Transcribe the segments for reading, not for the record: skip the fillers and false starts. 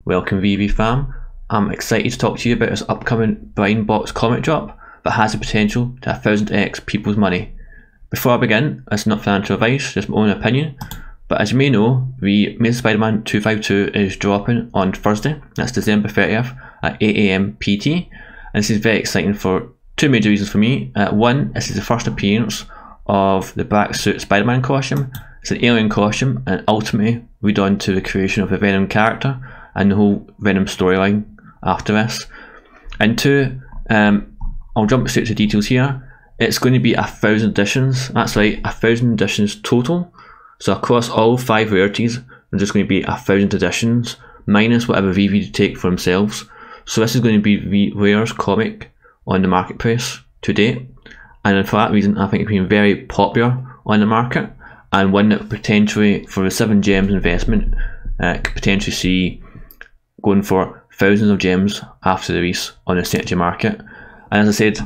Welcome Veve fam. I'm excited to talk to you about this upcoming blind box comic drop that has the potential to 1000x people's money. Before I begin, this is not financial advice, just my own opinion, but as you may know, the Amazing Spider-Man 252 is dropping on Thursday, that's December 30th at 8 AM PT, and this is very exciting for two major reasons for me. One, this is the first appearance of the black suit Spider-Man costume. It's an alien costume and ultimately lead on to the creation of the Venom character and the whole Venom storyline after this. And two, I'll jump straight to details here. It's going to be 1000 editions, that's right, 1000 editions total. So across all 5 rarities, there's just going to be 1000 editions, minus whatever Veve take for themselves. So this is going to be the rarest comic on the marketplace to date. And for that reason, I think it's been very popular on the market, and one that potentially, for the 7 gems investment, could potentially see going for thousands of gems after the release on the secondary market. And as I said,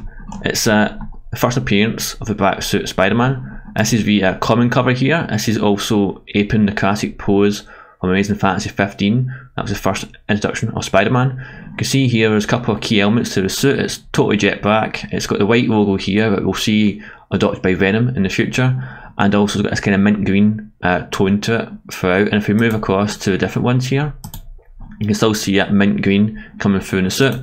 it's the first appearance of the black suit Spider-Man. This is the common cover here. This is also aping the classic pose from Amazing Fantasy 15. That was the first introduction of Spider-Man. You can see here there's a couple of key elements to the suit. It's totally jet black. It's got the white logo here that we'll see adopted by Venom in the future, and also it's got this kind of mint green tone to it throughout. And if we move across to the different ones here, you can still see that mint green coming through in the suit.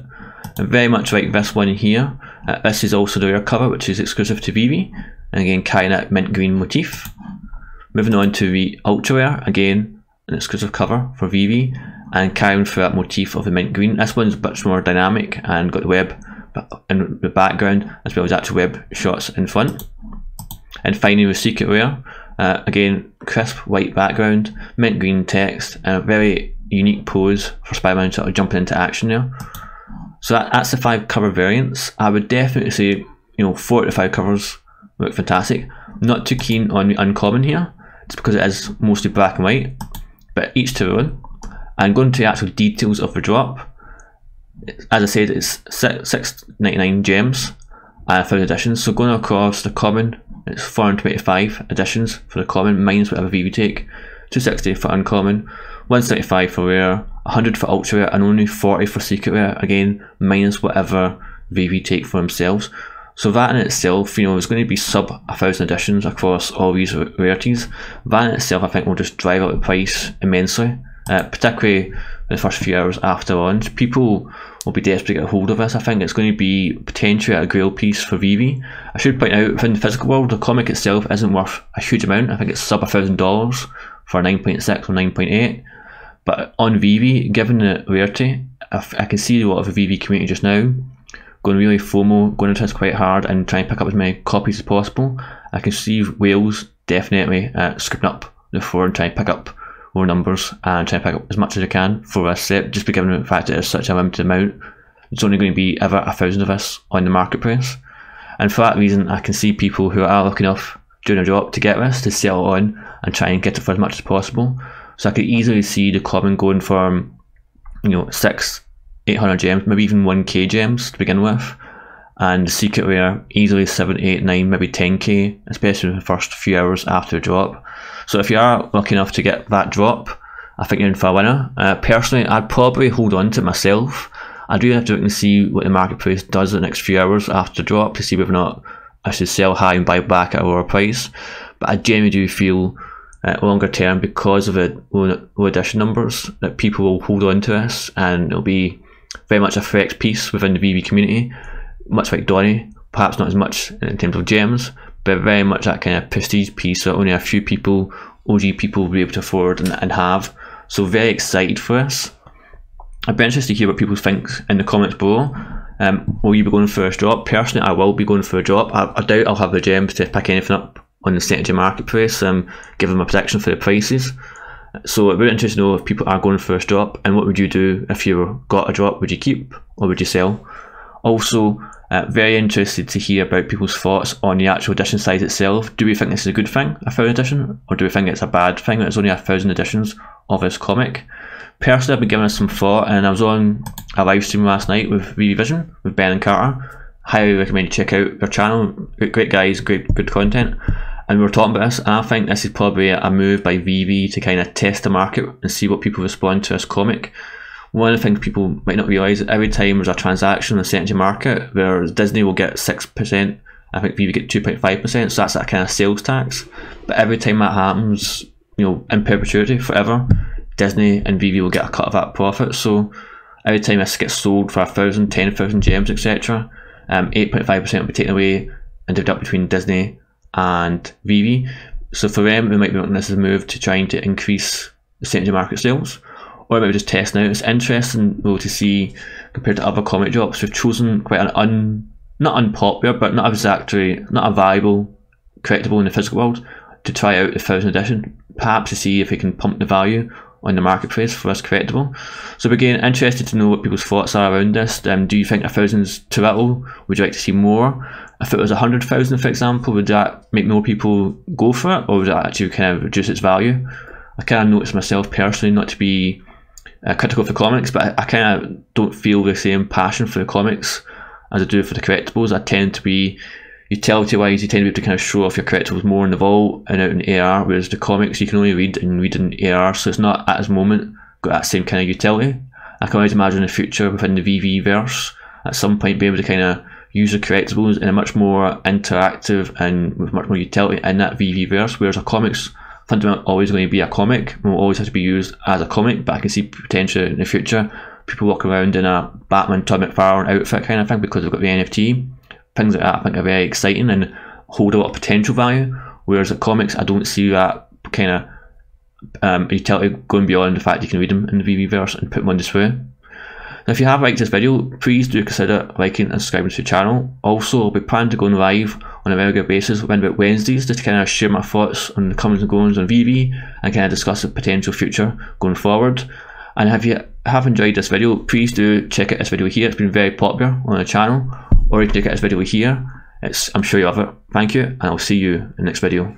And very much like this one here, this is also the rare cover, which is exclusive to Veve, and again carrying that mint green motif. Moving on to the ultra rare, again an exclusive cover for Veve, and carrying through that motif of the mint green. This one's much more dynamic and got the web in the background as well as actual web shots in front. And finally the secret rare, again crisp white background, mint green text, and a very unique pose for Spider-Man sort of jumping into action there. So that's the 5 cover variants. I would definitely say, 4 to 5 covers look fantastic. I'm not too keen on the uncommon here, just because it is mostly black and white, but each to their own. And going to the actual details of the drop, as I said, it's 699 gems and 1000 editions. So going across the common, it's 425 editions for the common, minus whatever Veve take, 260 for uncommon, 175 for rare, 100 for ultra rare, and only 40 for secret rare, again minus whatever Veve take for themselves. So that in itself, is going to be sub 1000 editions across all these rarities. That in itself, I think, will just drive up the price immensely, particularly in the first few hours after launch. People will be desperate to get a hold of this. I think it's going to be potentially a grail piece for Veve. I should point out, within the physical world, the comic itself isn't worth a huge amount. I think it's sub $1,000 for 9.6 or 9.8. But on Veve, given the rarity, I can see a lot of the Veve community just now going really FOMO, going into this quite hard and trying to pick up as many copies as possible. I can see Wales definitely scooping up the floor and trying to pick up more numbers and trying to pick up as much as they can for this set, just given the fact that it's such a limited amount. It's only going to be ever 1000 of this on the marketplace. And for that reason, I can see people who are lucky enough during a drop to get this, to sell it on and try and get it for as much as possible. So I could easily see the common going from 600-800 gems, maybe even 1k gems to begin with, and the secret rare easily 7, 8, 9, maybe 10k, especially in the first few hours after the drop. So if you are lucky enough to get that drop, I think you're in for a winner. Personally, I'd probably hold on to it myself. I do have to look and see what the marketplace does in the next few hours after the drop to see whether or not I should sell high and buy back at a lower price. But I genuinely do feel longer term, because of the low edition numbers, that people will hold on to this, and it'll be very much a flex piece within the Veve community, much like Donny, perhaps not as much in terms of gems, but very much that kind of prestige piece that only a few people, OG people, will be able to afford and have. So very excited for this. I'd be interested to hear what people think in the comments below. Will you be going for a drop? Personally, I will be going for a drop. I doubt I'll have the gems to pick anything up on the secondary marketplace, give them a prediction for the prices. So it'd be interesting to know if people are going for a drop, and what would you do if you got a drop? Would you keep or would you sell? Also, very interested to hear about people's thoughts on the actual edition size itself. Do we think this is a good thing, 1000 edition, or do we think it's a bad thing that it's only 1000 editions of this comic? Personally, I've been giving this some thought, and I was on a live stream last night with Veve Vision, with Ben and Carter. Highly recommend you check out their channel. Great guys, good content. And we were talking about this, and I think this is probably a move by Veve to kind of test the market and see what people respond to this comic. one of the things people might not realise is every time there's a transaction in the secondary market, where Disney will get 6%, I think Veve get 2.5%, so that's that kind of sales tax. But every time that happens, you know, in perpetuity, forever, Disney and Veve will get a cut of that profit. So every time this gets sold for 1,000, 10,000 gems, etc., 8.5% will be taken away and divided up between Disney and Veve. So for them, they might be making this as a move to trying to increase the secondary market sales, or maybe just testing out. It's interesting though to see, compared to other comic drops, we've chosen quite an not unpopular, but not exactly, not a viable collectible in the physical world to try out the 1000th edition, perhaps to see if we can pump the value on the marketplace for this collectible. So again, interested to know what people's thoughts are around this. Do you think 1,000's too little? Would you like to see more? If it was 100,000, for example, would that make more people go for it, or would that actually kind of reduce its value? I kind of noticed myself personally, not to be critical for comics, but I kind of don't feel the same passion for the comics as I do for the collectibles. I tend to be, utility wise, you tend to be able to kind of show off your collectibles more in the vault and out in AR, whereas the comics you can only read in AR, so it's not at this moment got that same kind of utility. I can always imagine in the future within the Veve verse at some point be able to kind of use the collectibles in a much more interactive and with much more utility in that Veve verse, whereas a comics fundamentally always going to be a comic and will always have to be used as a comic. But I can see potential in the future people walking around in a Batman Todd McFarlane outfit kind of thing because they've got the NFT. Things like that I think are very exciting and hold a lot of potential value, whereas at comics I don't see that kind of utility going beyond the fact you can read them in the Veve verse and put them on display. Now if you have liked this video, please do consider liking and subscribing to the channel. Also, I'll be planning to go live on a regular basis around about Wednesdays just to kind of share my thoughts on the comings and goings on Veve and kind of discuss the potential future going forward. And if you have enjoyed this video, please do check out this video here. It's been very popular on the channel. Or you can check out this video here. I'm sure you love it. Thank you, and I'll see you in the next video.